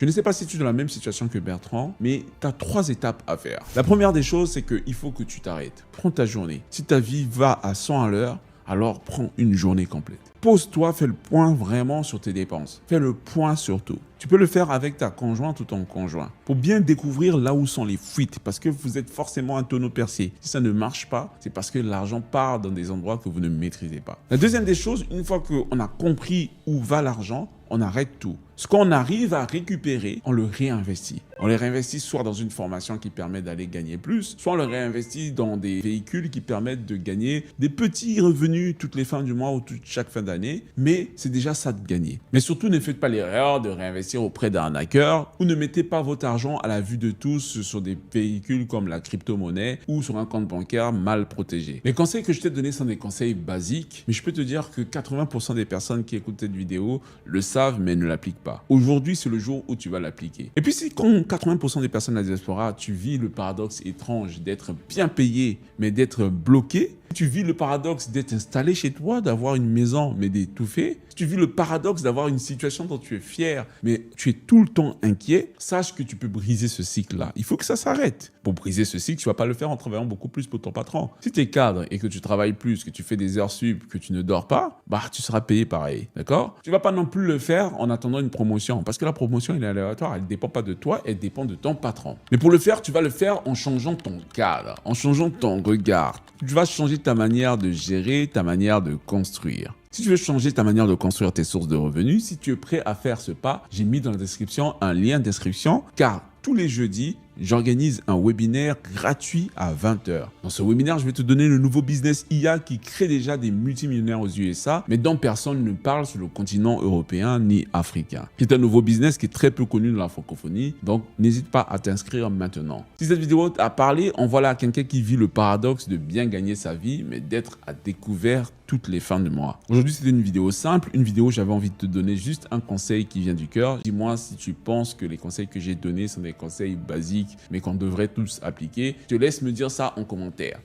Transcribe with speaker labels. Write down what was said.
Speaker 1: Je ne sais pas si tu es dans la même situation que Bertrand, mais tu as 3 étapes à faire. La première des choses, c'est qu'il faut que tu t'arrêtes. Prends ta journée. Si ta vie va à 100 à l'heure, alors prends une journée complète. Pose-toi, fais le point vraiment sur tes dépenses. Fais le point sur tout. Tu peux le faire avec ta conjointe ou ton conjoint pour bien découvrir là où sont les fuites parce que vous êtes forcément un tonneau percé. Si ça ne marche pas, c'est parce que l'argent part dans des endroits que vous ne maîtrisez pas. La deuxième des choses, une fois qu'on a compris où va l'argent, on arrête tout. Ce qu'on arrive à récupérer, on le réinvestit. On le réinvestit soit dans une formation qui permet d'aller gagner plus, soit on le réinvestit dans des véhicules qui permettent de gagner des petits revenus toutes les fins du mois ou chaque fin d'année. Mais c'est déjà ça de gagner. Mais surtout, ne faites pas l'erreur de réinvestir auprès d'un hacker ou ne mettez pas votre argent à la vue de tous sur des véhicules comme la crypto-monnaie ou sur un compte bancaire mal protégé. Les conseils que je t'ai donnés sont des conseils basiques, mais je peux te dire que 80% des personnes qui écoutent cette vidéo le savent mais ne l'appliquent pas. Aujourd'hui, c'est le jour où tu vas l'appliquer. Et puis si comme 80% des personnes de la diaspora, tu vis le paradoxe étrange d'être bien payé mais d'être bloqué, tu vis le paradoxe d'être installé chez toi, d'avoir une maison mais d'étouffer, tu vis le paradoxe d'avoir une situation dont tu es fier mais tu es tout le temps inquiet, sache que tu peux briser ce cycle-là. Il faut que ça s'arrête. Pour briser ce cycle, tu ne vas pas le faire en travaillant beaucoup plus pour ton patron. Si tu es cadre et que tu travailles plus, que tu fais des heures sup, que tu ne dors pas, bah tu seras payé pareil, d'accord? Tu ne vas pas non plus le faire en attendant une promotion parce que la promotion elle est aléatoire, elle ne dépend pas de toi, elle dépend de ton patron. Mais pour le faire, tu vas le faire en changeant ton cadre, en changeant ton regard. Tu vas changer ta manière de gérer, ta manière de construire. Si tu veux changer ta manière de construire tes sources de revenus, si tu es prêt à faire ce pas, j'ai mis dans la description un lien d'inscription car tous les jeudis, j'organise un webinaire gratuit à 20h. Dans ce webinaire, je vais te donner le nouveau business IA qui crée déjà des multimillionnaires aux USA, mais dont personne ne parle sur le continent européen ni africain. C'est un nouveau business qui est très peu connu dans la francophonie, donc n'hésite pas à t'inscrire maintenant. Si cette vidéo t'a parlé, envoie-la à quelqu'un qui vit le paradoxe de bien gagner sa vie, mais d'être à découvert toutes les fins du mois. Aujourd'hui, c'était une vidéo simple, une vidéo où j'avais envie de te donner juste un conseil qui vient du cœur. Dis-moi si tu penses que les conseils que j'ai donnés sont des conseils basiques, mais qu'on devrait tous appliquer. Je te laisse me dire ça en commentaire.